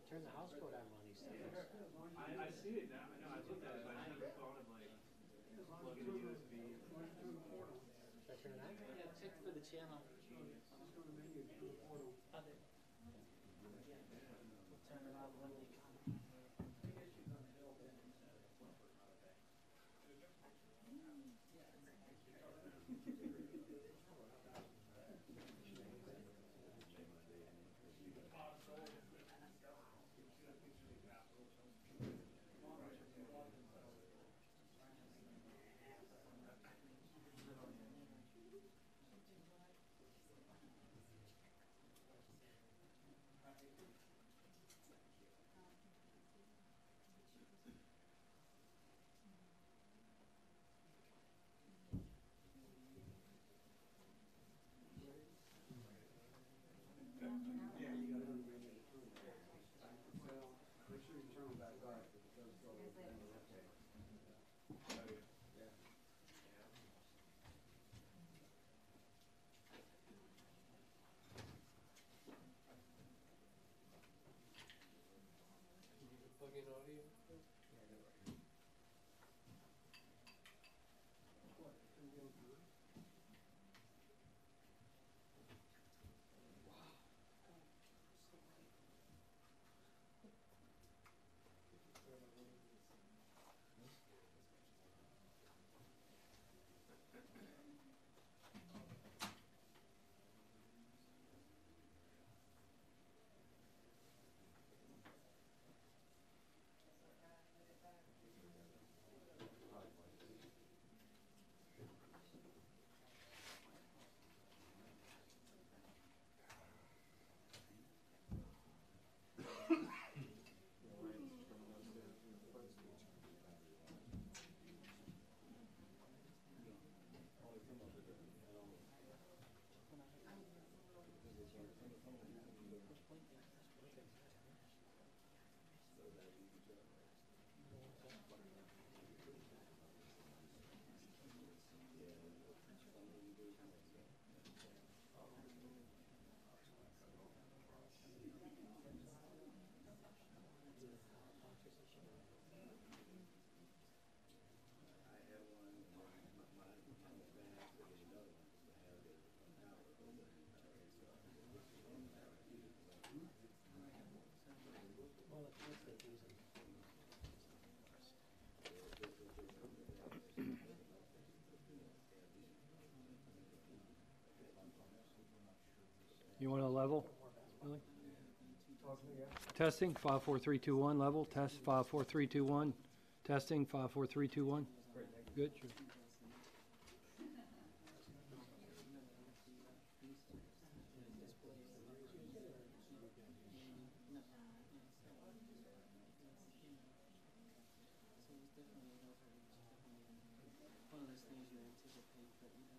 Turn the houseboat on one of these things. I see it now. I know. I looked at it, but I never thought of like plugging a USB. Should I turn it on? Yeah, check for the channel. Other. We'll turn it off when they come. You want a level? Really? Testing 54321 level. Test 54321. Testing 54321. Good. Sure. One of those things you anticipate, but you know.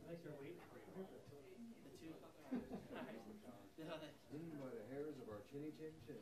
Like you're waiting for it. The two. Alright. By the hairs of our chinny chin chin.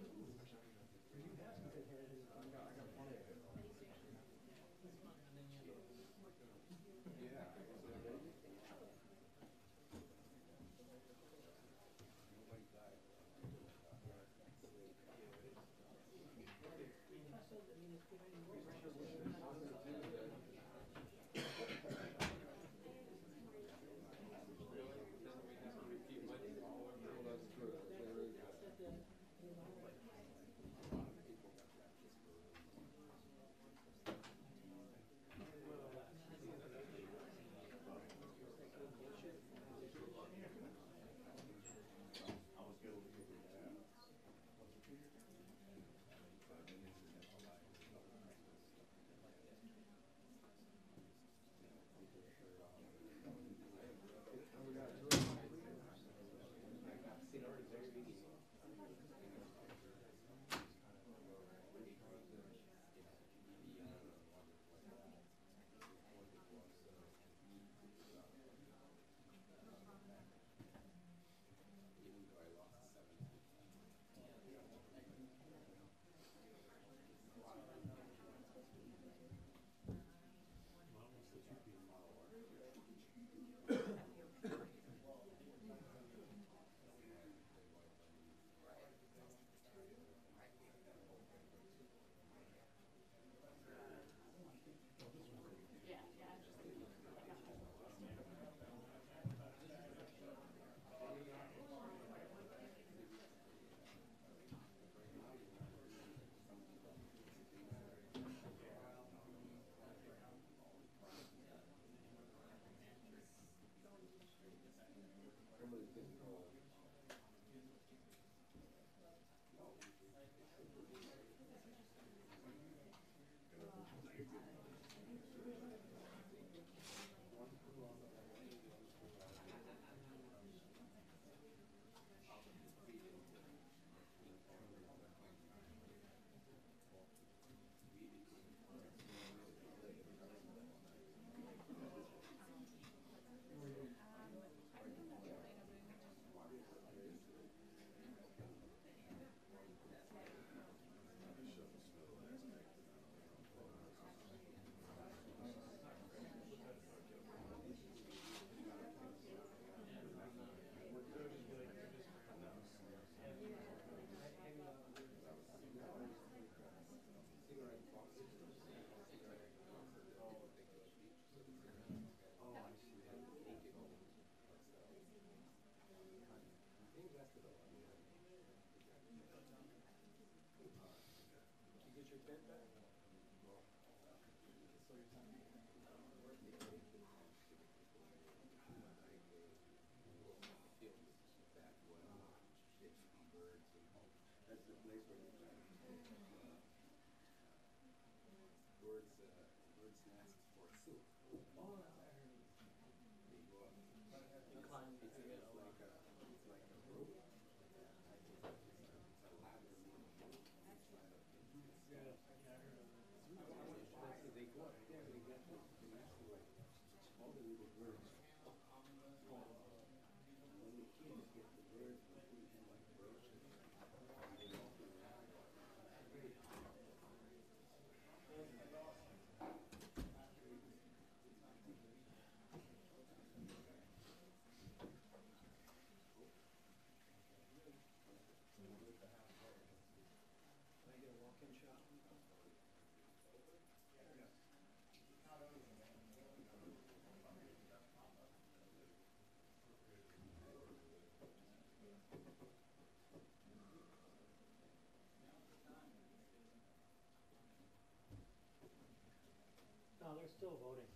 No, they're still voting.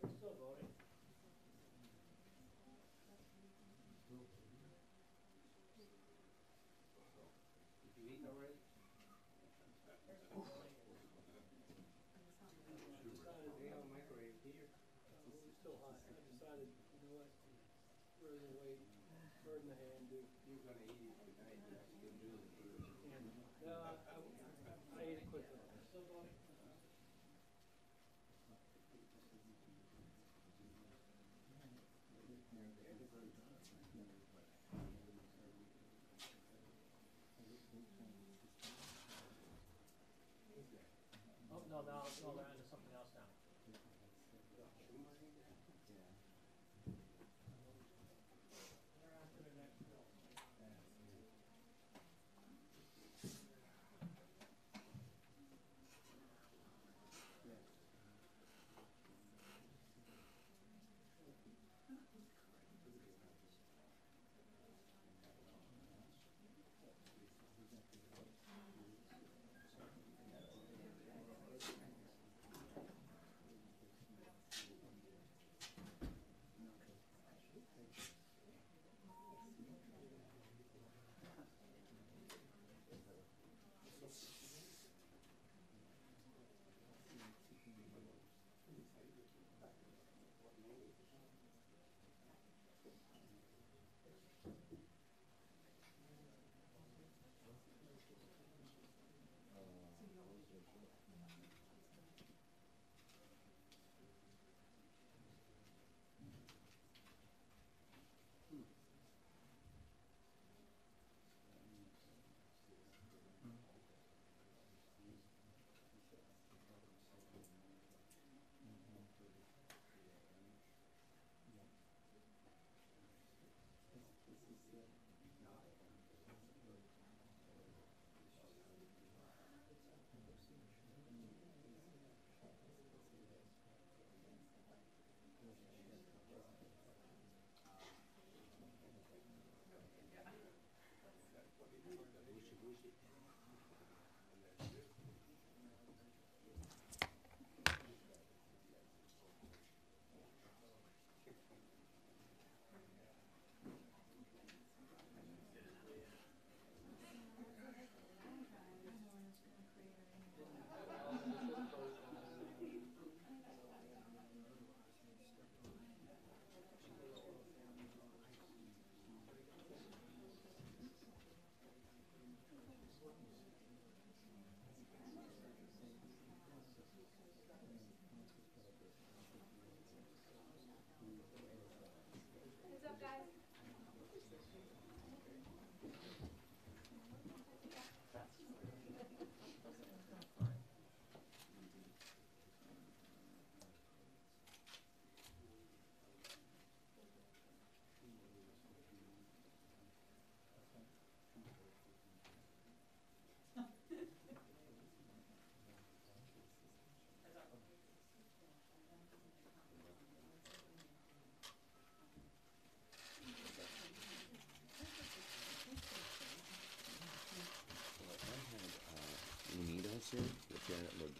They're still voting. Did you eat already? Decided they have a microwave here. It's still hot. I decided, you know what, rather than wait, bird in the hand, do. You're gonna eat it tonight, you're actually gonna do it. No, I ate it quickly. Oh, no, they're into something else now.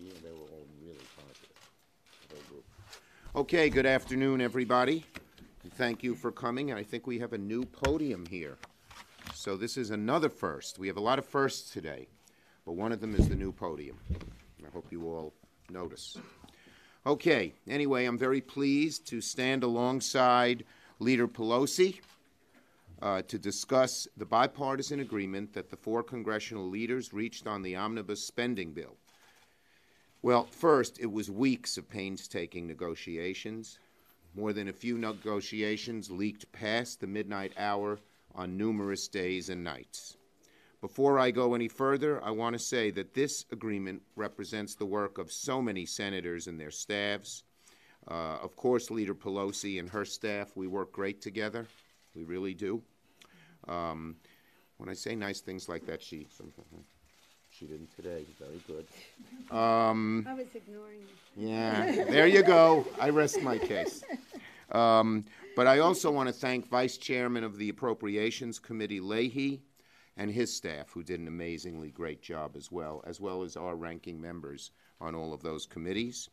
They were all really positive, the whole group. Okay, good afternoon, everybody. And thank you for coming. I think we have a new podium here. So this is another first. We have a lot of firsts today, but one of them is the new podium. I hope you all notice. Okay, anyway, I'm very pleased to stand alongside Leader Pelosi to discuss the bipartisan agreement that the 4 congressional leaders reached on the Omnibus spending bill. Well, first, it was weeks of painstaking negotiations. More than a few negotiations leaked past the midnight hour on numerous days and nights. Before I go any further, I want to say that this agreement represents the work of so many senators and their staffs. Of course, Leader Pelosi and her staff, we work great together. We really do. When I say nice things like that, she didn't today. Very good. I was ignoring you. Yeah, there you go. I rest my case. But I also want to thank Vice Chairman of the Appropriations Committee, Leahy, and his staff, who did an amazingly great job as well as our ranking members on all of those committees.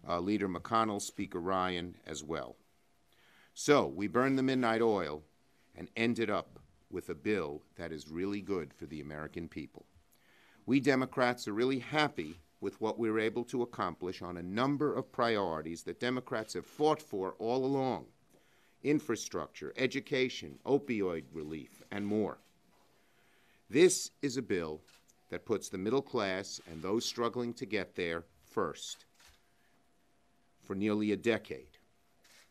Leader McConnell, Speaker Ryan, as well. So we burned the midnight oil and ended up with a bill that is really good for the American people. We Democrats are really happy with what we were able to accomplish on a number of priorities that Democrats have fought for all along: infrastructure, education, opioid relief, and more. This is a bill that puts the middle class and those struggling to get there first. For nearly a decade,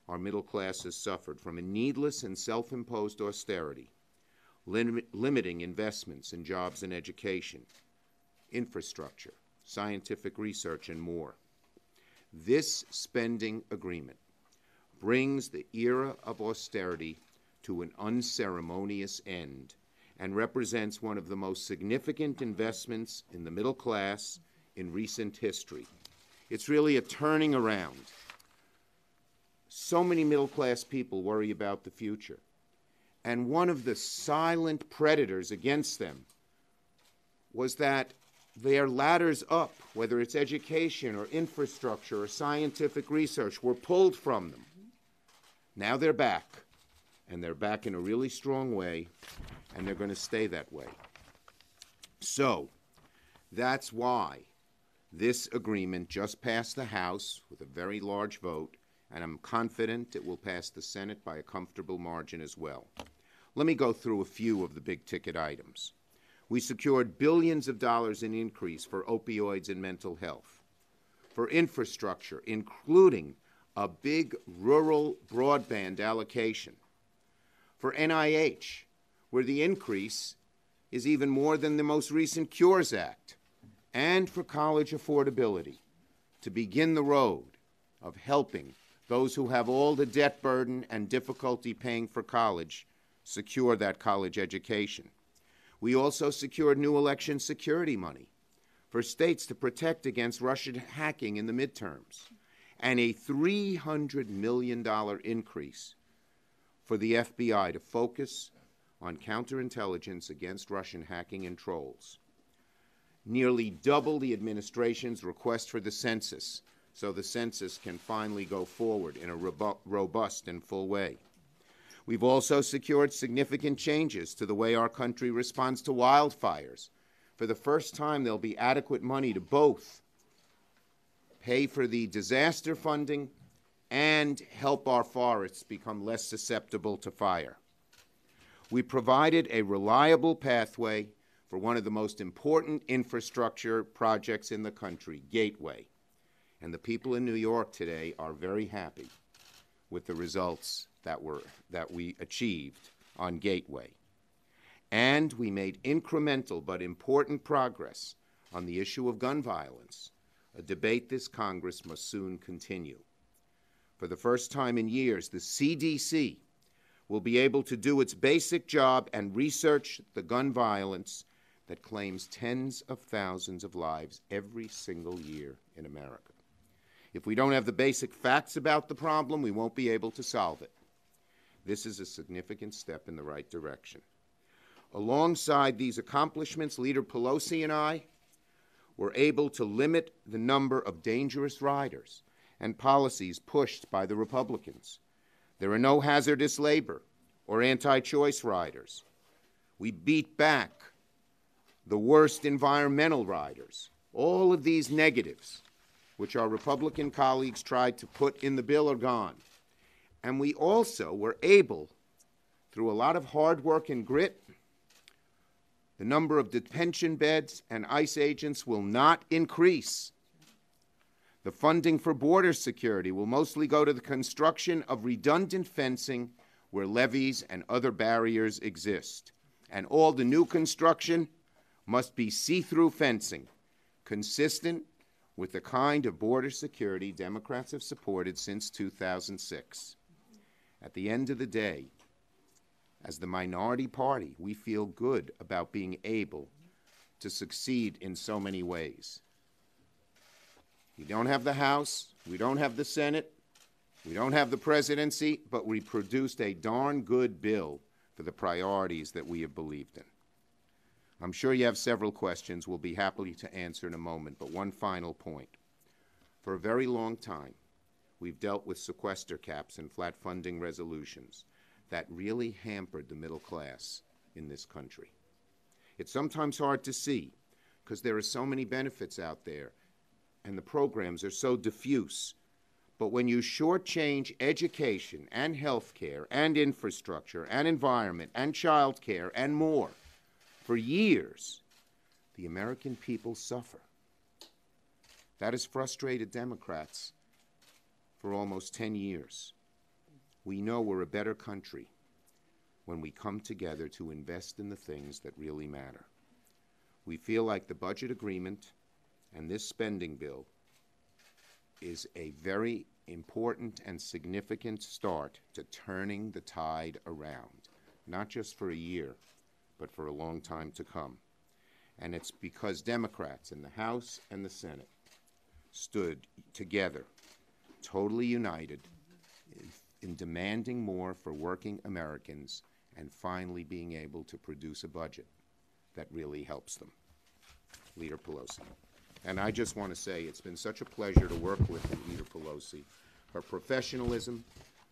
our middle class has suffered from a needless and self-imposed austerity, limiting investments in jobs and education, infrastructure, scientific research, and more. This spending agreement brings the era of austerity to an unceremonious end and represents one of the most significant investments in the middle class in recent history. It's really a turning around. So many middle-class people worry about the future, and one of the silent predators against them was that their ladders up, whether it's education or infrastructure or scientific research, were pulled from them. Now they're back, and they're back in a really strong way, and they're going to stay that way. So that's why this agreement just passed the House with a very large vote, and I'm confident it will pass the Senate by a comfortable margin as well. Let me go through a few of the big-ticket items. We secured billions of dollars in increase for opioids and mental health, for infrastructure, including a big rural broadband allocation, for NIH, where the increase is even more than the most recent Cures Act, and for college affordability, to begin the road of helping those who have all the debt burden and difficulty paying for college secure that college education. We also secured new election security money for states to protect against Russian hacking in the midterms, and a $300 million increase for the FBI to focus on counterintelligence against Russian hacking and trolls. Nearly double the administration's request for the census, so the census can finally go forward in a robust and full way. We've also secured significant changes to the way our country responds to wildfires. For the first time, there'll be adequate money to both pay for the disaster funding and help our forests become less susceptible to fire. We provided a reliable pathway for one of the most important infrastructure projects in the country, Gateway. And the people in New York today are very happy with the results that we achieved on Gateway. And we made incremental but important progress on the issue of gun violence, a debate this Congress must soon continue. For the first time in years, the CDC will be able to do its basic job and research the gun violence that claims tens of thousands of lives every single year in America. If we don't have the basic facts about the problem, we won't be able to solve it. This is a significant step in the right direction. Alongside these accomplishments, Leader Pelosi and I were able to limit the number of dangerous riders and policies pushed by the Republicans. There are no hazardous labor or anti-choice riders. We beat back the worst environmental riders. All of these negatives, which our Republican colleagues tried to put in the bill, are gone. And we also were able, through a lot of hard work and grit, the number of detention beds and ICE agents will not increase. The funding for border security will mostly go to the construction of redundant fencing where levees and other barriers exist. And all the new construction must be see-through fencing, consistent with the kind of border security Democrats have supported since 2006. At the end of the day, as the minority party, we feel good about being able to succeed in so many ways. We don't have the House, we don't have the Senate, we don't have the presidency, but we produced a darn good bill for the priorities that we have believed in. I'm sure you have several questions we'll be happy to answer in a moment, but one final point. For a very long time, we've dealt with sequester caps and flat funding resolutions that really hampered the middle class in this country. It's sometimes hard to see because there are so many benefits out there and the programs are so diffuse. But when you shortchange education and health care and infrastructure and environment and child care and more for years, the American people suffer. That has frustrated Democrats for almost 10 years. We know we're a better country when we come together to invest in the things that really matter. We feel like the budget agreement and this spending bill is a very important and significant start to turning the tide around, not just for a year, but for a long time to come. And it's because Democrats in the House and the Senate stood together, totally united, in demanding more for working Americans and finally being able to produce a budget that really helps them. Leader Pelosi. And I just want to say it's been such a pleasure to work with Leader Pelosi. Her professionalism,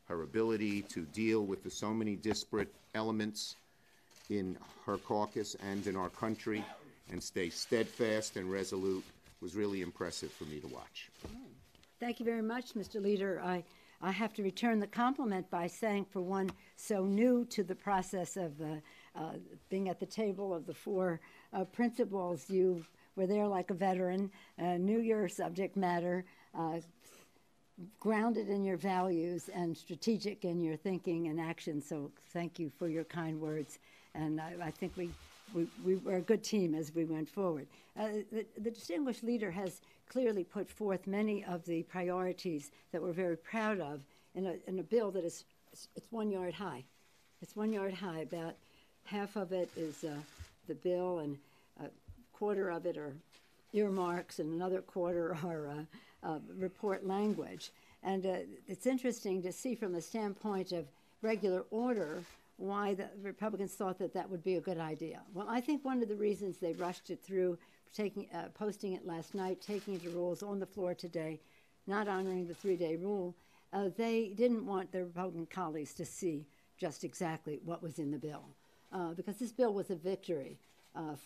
her ability to deal with so many disparate elements in her caucus and in our country and stay steadfast and resolute was really impressive for me to watch. Thank you very much, Mr. Leader. I have to return the compliment by saying, for one so new to the process of being at the table of the four principals, you were there like a veteran, knew your subject matter, grounded in your values, and strategic in your thinking and action. So thank you for your kind words. And I think we were a good team as we went forward. The distinguished leader has clearly put forth many of the priorities that we're very proud of in a bill that is, it's 1 yard high. It's 1 yard high. About half of it is the bill, and a quarter of it are earmarks, and another quarter are report language. And it's interesting to see from the standpoint of regular order why the Republicans thought that that would be a good idea. Well, I think one of the reasons they rushed it through, posting it last night, taking it to rules on the floor today, not honoring the 3-day rule, they didn't want their Republican colleagues to see just exactly what was in the bill. Because this bill was a victory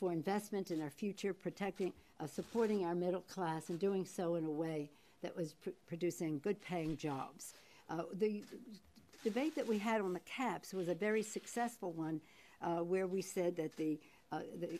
for investment in our future, protecting, supporting our middle class, and doing so in a way that was producing good-paying jobs. The debate that we had on the caps was a very successful one, where we said that the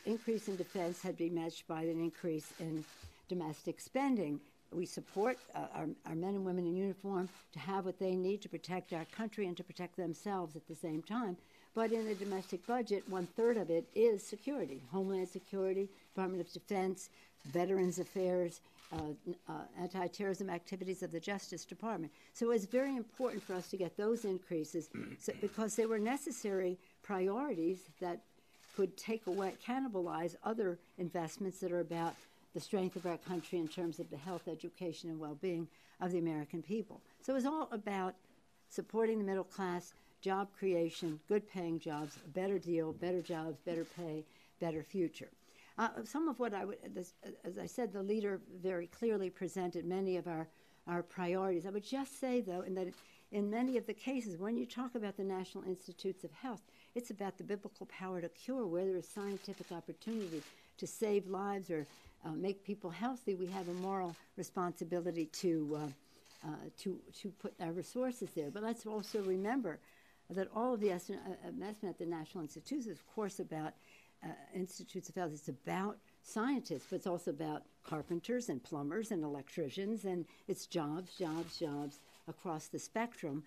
increase in defense had been matched by an increase in domestic spending. We support our men and women in uniform to have what they need to protect our country and to protect themselves at the same time. But in the domestic budget, 1/3 of it is security, Homeland Security, Department of Defense, Veterans Affairs, anti-terrorism activities of the Justice Department. So it's very important for us to get those increases because they were necessary priorities that could take away, cannibalize other investments that are about the strength of our country in terms of the health, education, and well-being of the American people. So it's all about supporting the middle class, job creation, good-paying jobs, a better deal, better jobs, better pay, better future. Some of what as I said, the leader very clearly presented many of our priorities. I would just say, though, in many of the cases, when you talk about the National Institutes of Health, it's about the biblical power to cure. Where there is scientific opportunity to save lives or make people healthy, we have a moral responsibility to put our resources there. But let's also remember that all of the investment at the National Institutes is, of course, about Institutes of Health. It's about scientists, but it's also about carpenters and plumbers and electricians, and it's jobs, jobs, jobs across the spectrum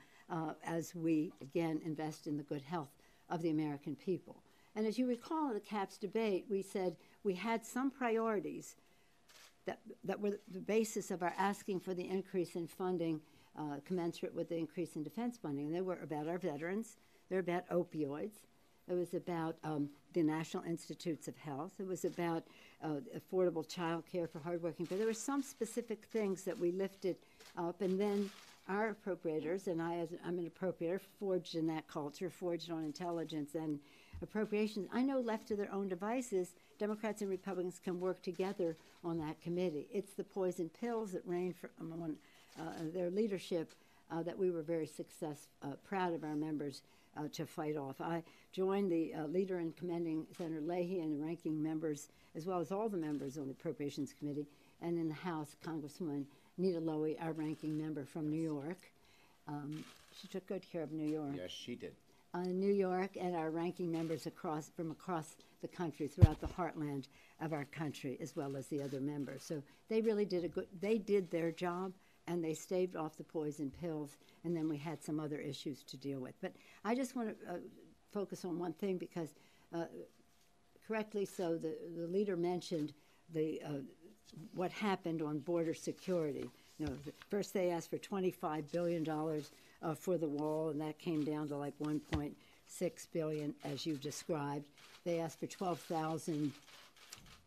as we, again, invest in the good health of the American people. And as you recall in the CAPS debate, we said we had some priorities that were the basis of our asking for the increase in funding commensurate with the increase in defense funding. And they were about our veterans. They're about opioids. It was about the National Institutes of Health. It was about affordable child care for hardworking people. There were some specific things that we lifted up, and then our appropriators, and I'm an appropriator, forged in that culture, forged on intelligence and appropriations. I know left to their own devices, Democrats and Republicans can work together on that committee. It's the poison pills that reigned on their leadership that we were very proud of our members to fight off. I joined the leader in commending Senator Leahy and the ranking members, as well as all the members on the Appropriations Committee, and in the House, Congresswoman Nita Lowey, our ranking member from New York. She took good care of New York. Yes, she did. New York and our ranking members from across the country, throughout the heartland of our country, as well as the other members. So they really they did their job, and they staved off the poison pills, and then we had some other issues to deal with. But I just want to focus on one thing, because correctly so, the leader mentioned what happened on border security. You know, first they asked for $25 billion for the wall, and that came down to like $1.6 billion, as you described. They asked for 12,000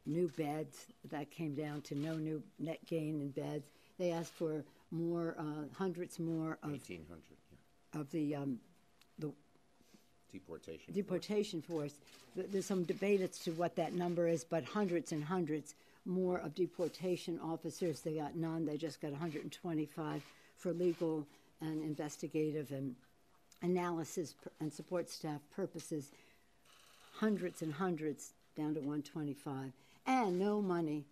new beds. That came down to no new net gain in beds. They asked for more, hundreds more of 1,800, yeah. of the Deportation force. There's some debate as to what that number is, but hundreds and hundreds more of deportation officers. They got none. They just got 125 for legal and investigative and analysis and support staff purposes. Hundreds and hundreds down to 125. And no money,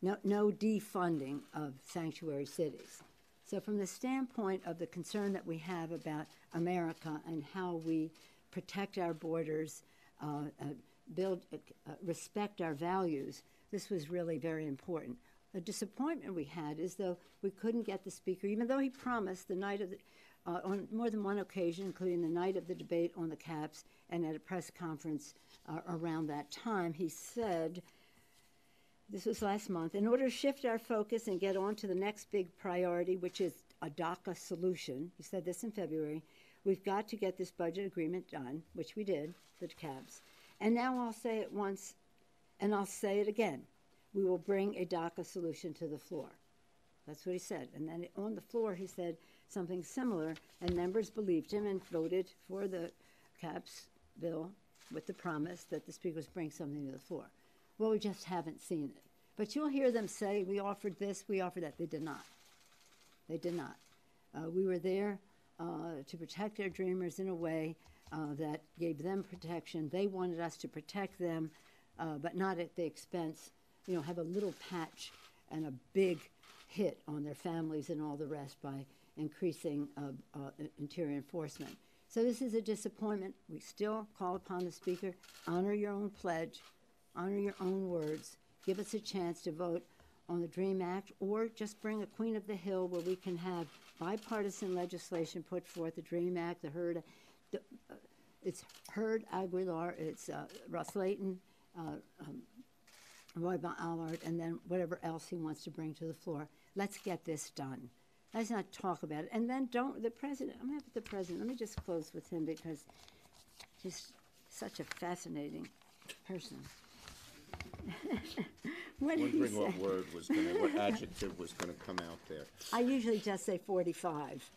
no defunding of sanctuary cities. So from the standpoint of the concern that we have about America and how we protect our borders, respect our values, this was really very important. The disappointment we had is, though, we couldn't get the speaker, even though he promised the night of on more than one occasion, including the night of the debate on the caps and at a press conference around that time, he said, this was last month, in order to shift our focus and get on to the next big priority, which is a DACA solution, he said this in February, we've got to get this budget agreement done, which we did, the caps. And now I'll say it once, and I'll say it again. We will bring a DACA solution to the floor. That's what he said. And then on the floor, he said something similar, and members believed him and voted for the caps bill with the promise that the speakers bring something to the floor. Well, we just haven't seen it. But you'll hear them say, we offered this, we offered that. They did not. They did not. We were there to protect our dreamers in a way that gave them protection. They wanted us to protect them, but not at the expense, have a little patch and a big hit on their families and all the rest by increasing interior enforcement. So this is a disappointment. We still call upon the Speaker, honor your own pledge, honor your own words, give us a chance to vote on the DREAM Act, or just bring a Queen of the Hill where we can have bipartisan legislation put forth, the DREAM Act, it's Heard Aguilar, it's Russ Layton, Roy Allard, and then whatever else he wants to bring to the floor. Let's get this done. Let's not talk about it. And then the president, I'm going to put the president, let me just close with him because he's such a fascinating person. What did he say? What adjective was going to come out there. I usually just say 45.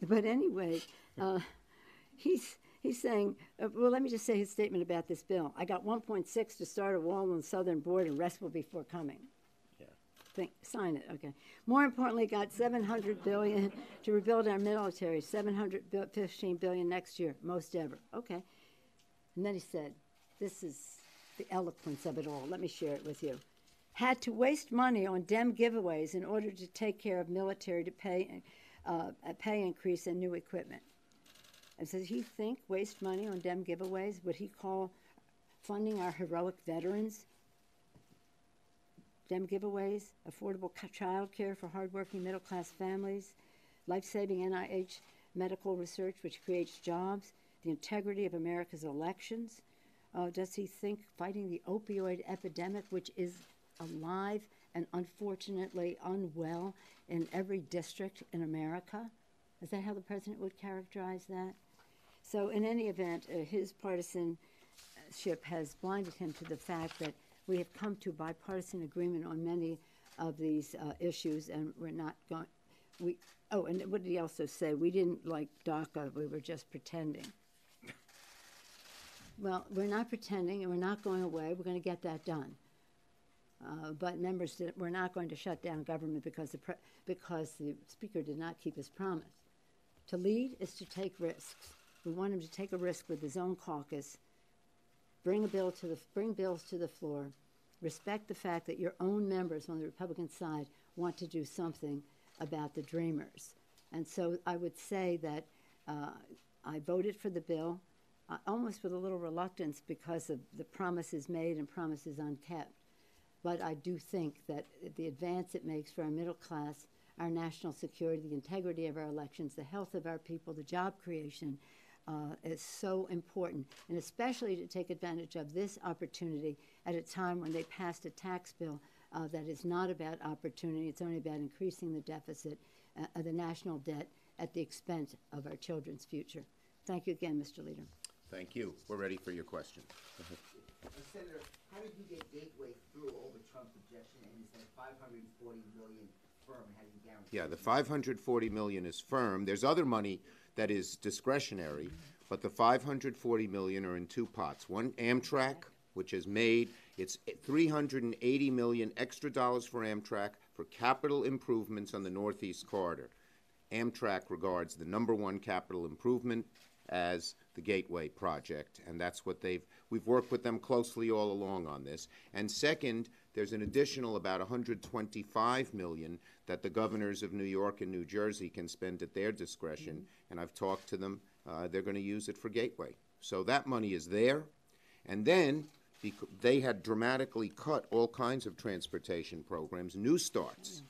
But anyway, he's saying, well, let me just say his statement about this bill. I got 1.6 to start a wall on the southern border, rest will be forthcoming. Yeah. Sign it, okay. More importantly, got $700 billion to rebuild our military, $715 billion next year, most ever. Okay. And then he said, this is the eloquence of it all. Let me share it with you. Had to waste money on Dem giveaways in order to take care of military to pay a pay increase and new equipment. And so does he think waste money on Dem giveaways? Would he call funding our heroic veterans Dem giveaways, affordable child care for hardworking middle-class families, life-saving NIH medical research which creates jobs, the integrity of America's elections? Does he think fighting the opioid epidemic, which is alive and unfortunately unwell in every district in America? Is that how the president would characterize that? So in any event, his partisanship has blinded him to the fact that we have come to bipartisan agreement on many of these issues, and we're not going. And what did he also say? We didn't like DACA. We were just pretending. Well, we're not pretending, and we're not going away. We're going to get that done. But members, we're not going to shut down government because the Speaker did not keep his promise. To lead is to take risks. We want him to take a risk with his own caucus, bring bills to the floor, respect the fact that your own members on the Republican side want to do something about the Dreamers. And so I would say that I voted for the bill, almost with a little reluctance because of the promises made and promises unkept. But I do think that the advance it makes for our middle class, our national security, the integrity of our elections, the health of our people, the job creation is so important, and especially to take advantage of this opportunity at a time when they passed a tax bill that is not about opportunity. It's only about increasing the deficit, the national debt, at the expense of our children's future. Thank you again, Mr. Leader. Thank you. We're ready for your question. Senator, how did you get Gateway through all the Trump's objection and you said 540 million firm? How do you guarantee? Yeah, the 540 million is firm. There's other money that is discretionary, but the 540 million are in two pots. One, Amtrak, which has made it's 380 million extra dollars for Amtrak for capital improvements on the Northeast Corridor. Amtrak regards the #1 capital improvement as the Gateway project, and that's what we've worked with them closely all along on this. And second, there's an additional about 125 million that the governors of New York and New Jersey can spend at their discretion, and I've talked to them. They're going to use it for Gateway. So that money is there. And then they had dramatically cut all kinds of transportation programs, new starts.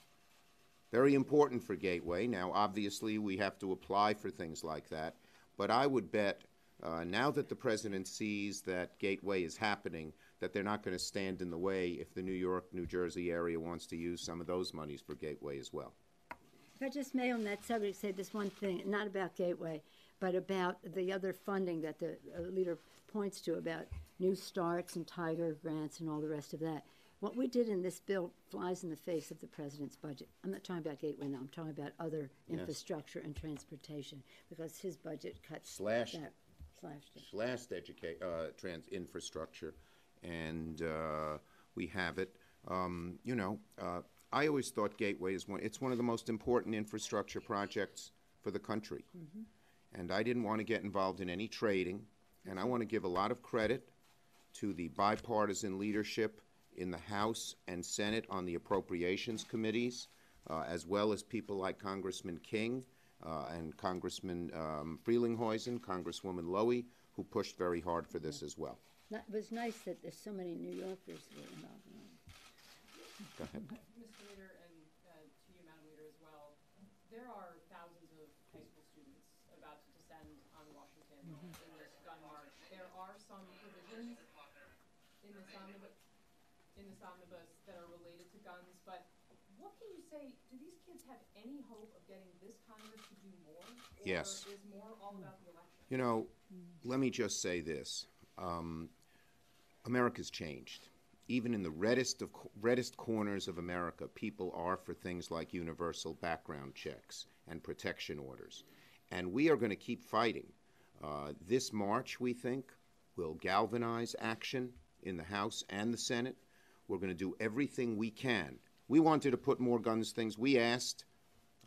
Very important for Gateway. Now, obviously, we have to apply for things like that. But I would bet, now that the president sees that Gateway is happening, that they're not going to stand in the way if the New York, New Jersey area wants to use some of those monies for Gateway as well. If I just may on that subject say this one thing, not about Gateway, but about the other funding that the leader points to about new starts and Tiger grants and all the rest of that. What we did in this bill flies in the face of the president's budget. I'm not talking about Gateway now. I'm talking about other infrastructure and transportation because his budget cuts Slashed infrastructure, and we have it. I always thought Gateway is it's one of the most important infrastructure projects for the country. And I didn't want to get involved in any trading, and I want to give a lot of credit to the bipartisan leadership in the House and Senate on the appropriations committees, as well as people like Congressman King and Congressman Frelinghuysen, Congresswoman Lowy, who pushed very hard for this as well. It was nice that there's so many New Yorkers who were involved in it. Go ahead. Mr. Leader, and to you, Madam Leader, as well, there are thousands of high school students about to descend on Washington in this gun march. There are some provisions in this omnibus that are related to guns, but what can you say? Do these kids have any hope of getting this Congress to do more? Or Yes. is more all about the election? You know, let me just say this. America's changed. Even in the reddest corners of America, people are for things like universal background checks and protection orders. And we are going to keep fighting. This march, we think, will galvanize action in the House and the Senate. We're going to do everything we can. We wanted to put more guns things.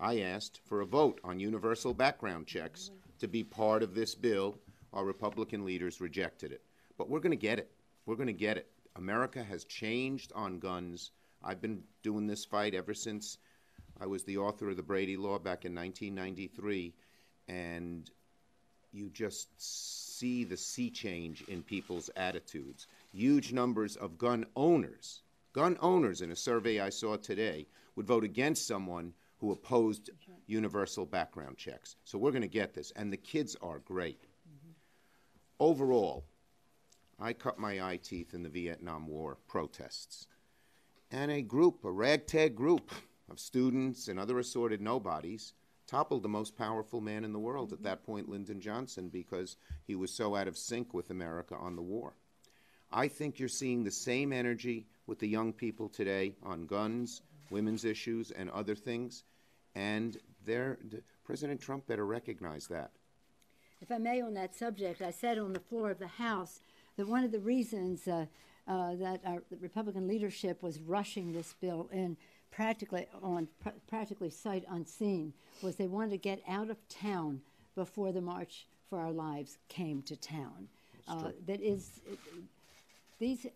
I asked for a vote on universal background checks to be part of this bill. Our Republican leaders rejected it. But we're going to get it. We're going to get it. America has changed on guns. I've been doing this fight ever since I was the author of the Brady Law back in 1993, and you just see the sea change in people's attitudes. Huge numbers of gun owners in a survey I saw today would vote against someone who opposed universal background checks. So we're going to get this, and the kids are great. Overall, I cut my eye teeth in the Vietnam War protests. And a ragtag group of students and other assorted nobodies toppled the most powerful man in the world at that point, Lyndon Johnson, because he was so out of sync with America on the war. I think you're seeing the same energy with the young people today on guns, women's issues, and other things. And President Trump better recognize that. If I may, on that subject, I said on the floor of the House that one of the reasons that the Republican leadership was rushing this bill in practically sight unseen was they wanted to get out of town before the March for Our Lives came to town. These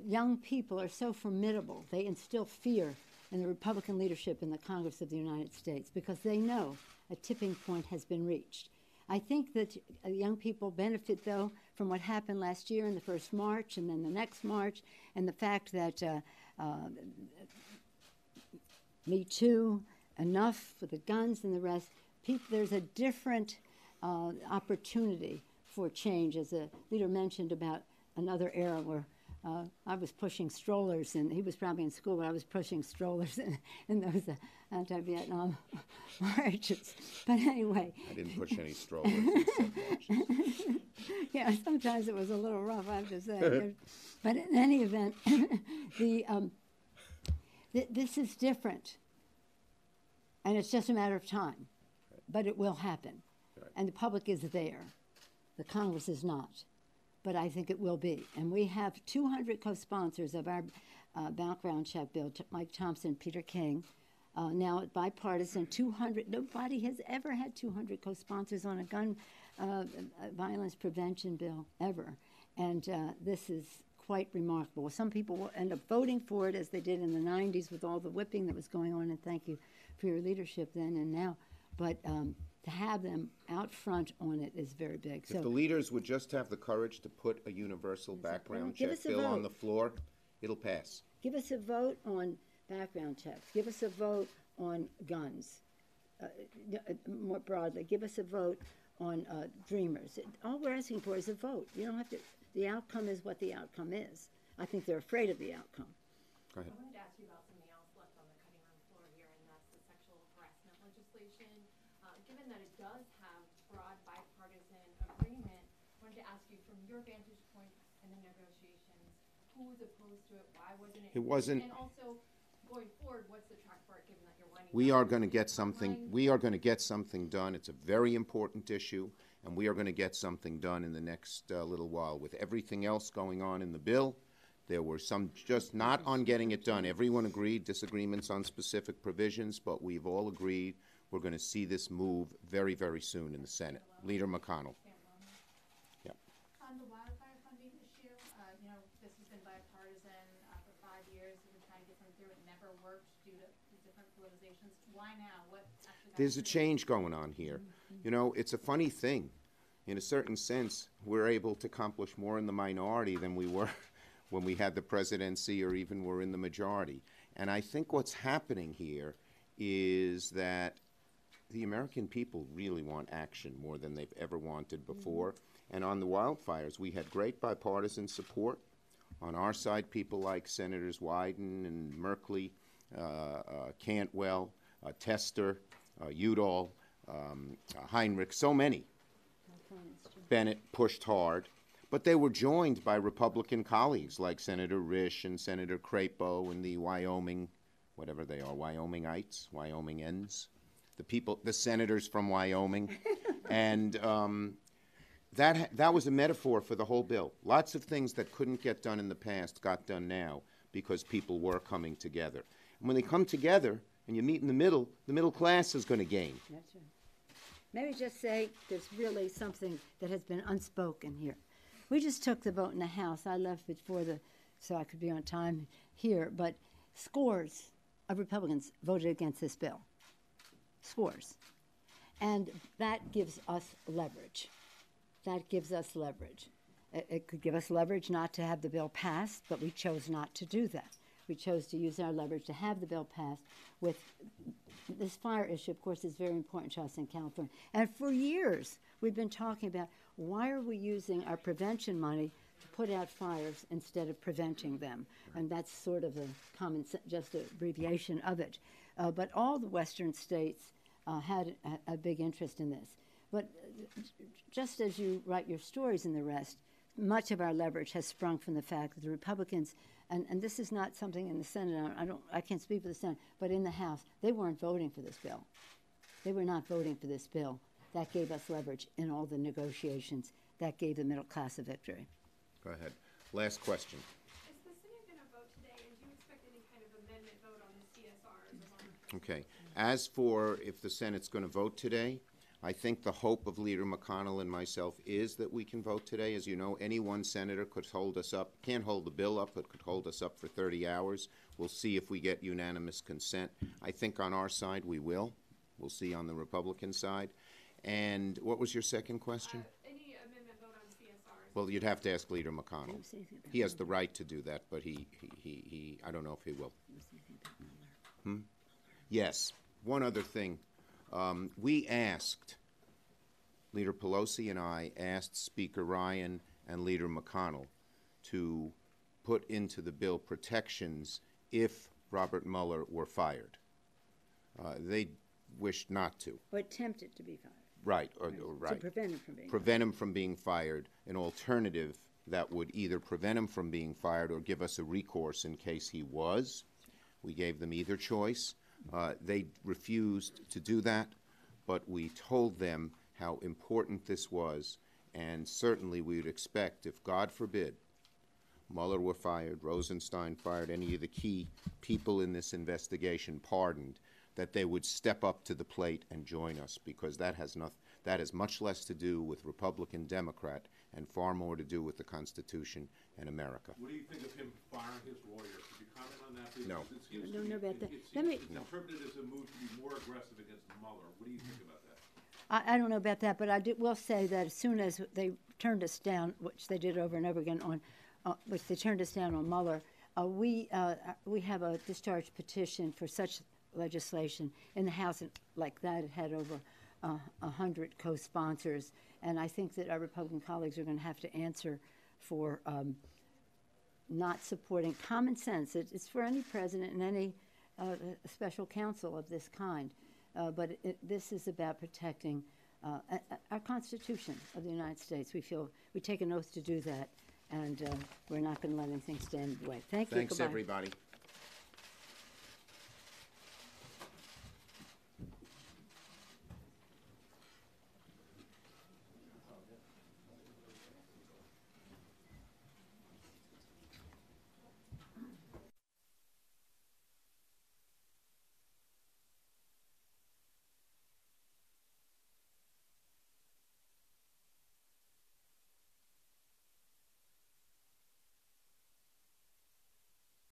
young people are so formidable. They instill fear in the Republican leadership in the Congress of the United States because they know a tipping point has been reached. I think that young people benefit, though, from what happened last year in the first march and then the next march, and the fact that Me Too, enough for the guns and the rest. There's a different opportunity for change, as a leader mentioned about another era where I was pushing strollers, and he was probably in school, but I was pushing strollers in those anti-Vietnam marches. But anyway. I didn't push any strollers in said marches. Yeah, sometimes it was a little rough, I have to say. But in any event, this is different. And it's just a matter of time. But it will happen. Right. And the public is there. The Congress is not. But I think it will be. And we have 200 co-sponsors of our background check bill, Mike Thompson, Peter King. Now, bipartisan, 200. Nobody has ever had 200 co-sponsors on a gun violence prevention bill, ever. And this is quite remarkable. Some people will end up voting for it, as they did in the 90s with all the whipping that was going on, and thank you for your leadership then and now. But to have them out front on it is very big. If the leaders would just have the courage to put a universal background check bill on the floor, it'll pass. Give us a vote on background checks. Give us a vote on guns. More broadly, give us a vote on dreamers. All we're asking for is a vote. You don't have to. The outcome is what the outcome is. I think they're afraid of the outcome. Go ahead. I wanted to ask you about something else left on the cutting room floor here, and that's the sexual harassment legislation. Given that it does have broad bipartisan agreement, I wanted to ask you, from your vantage point in the negotiations, who was opposed to it? Why wasn't it? It wasn't. And also, going forward, what's the track for it, given that you're running? We are going to get something. We are going to get something done. It's a very important issue, and we are going to get something done in the next little while. With everything else going on in the bill, there were some just not on getting it done. Everyone agreed, disagreements on specific provisions, but we've all agreed we're going to see this move very, very soon in the Senate. Leader McConnell. Yeah. On the wildfire funding issue, this has been bipartisan for 5 years. We've been trying to get something through. It never worked due to different politizations. Why now? What actually? There's a change going on here. You know, it's a funny thing. In a certain sense, we're able to accomplish more in the minority than we were when we had the presidency or even were in the majority. And I think what's happening here is that the American people really want action more than they've ever wanted before. And on the wildfires, we had great bipartisan support. On our side, people like Senators Wyden and Merkley, Cantwell, Tester, Udall, Heinrich, so many. Bennett pushed hard. But they were joined by Republican colleagues like Senator Risch and Senator Crapo and the Wyoming, whatever they are, Wyomingites, Wyomingans, the senators from Wyoming. And that was a metaphor for the whole bill. Lots of things that couldn't get done in the past got done now because people were coming together. And when they come together and you meet in the middle class is going to gain. That's right. Maybe just say there's really something that has been unspoken here. We just took the vote in the House. I left before so I could be on time here, but scores of Republicans voted against this bill. Scores. And that gives us leverage. That gives us leverage. It could give us leverage not to have the bill passed, but we chose not to do that. We chose to use our leverage to have the bill passed. With this fire issue, of course, is very important to us in California. And for years, we've been talking about why are we using our prevention money to put out fires instead of preventing them? And that's sort of a common, just an abbreviation of it. But all the Western states had a big interest in this. But just as you write your stories and the rest, much of our leverage has sprung from the fact that the Republicans, and this is not something in the Senate, I can't speak for the Senate, but in the House, they weren't voting for this bill. They were not voting for this bill. That gave us leverage in all the negotiations. That gave the middle class a victory. Go ahead. Last question. Is the Senate going to vote today, and do you expect any kind of amendment vote on the CSRs? Okay. As for if the Senate's going to vote today, I think the hope of Leader McConnell and myself is that we can vote today. As you know, any one senator could hold us up, can't hold the bill up, but could hold us up for 30 hours. We'll see if we get unanimous consent. I think on our side we will. We'll see on the Republican side. And what was your second question? Any amendment vote on CSR? Well, you'd have to ask Leader McConnell. He has the right to do that, but he I don't know if he will. Yes, one other thing. We asked, Leader Pelosi and I asked Speaker Ryan and Leader McConnell to put into the bill protections if Robert Mueller were fired. They wished not to. Or attempted to be fired. Right, or To right. prevent him from being Prevent him from being fired, an alternative that would either prevent him from being fired or give us a recourse in case he was. We gave them either choice. They refused to do that, but we told them how important this was, and certainly we would expect, if God forbid, Mueller were fired, Rosenstein fired, any of the key people in this investigation pardoned, that they would step up to the plate and join us, because that has much less to do with Republican, Democrat, and far more to do with the Constitution and America. What do you think of him firing his lawyer? Could you comment on that, please? No. Because it seems I don't know about that. It Let seems me- interpreted as a move to be more aggressive against Mueller. What do you think about that? I don't know about that, but will say that as soon as they turned us down, which they did over and over again which they turned us down on Mueller, we have a discharge petition for such legislation in the House, and like that, it had over 100 co-sponsors, and I think that our Republican colleagues are going to have to answer for not supporting common sense. It's for any president and any special counsel of this kind, but this is about protecting our Constitution of the United States. We take an oath to do that, and we're not going to let anything stand in the way. Thank you. Thanks, Goodbye. everybody.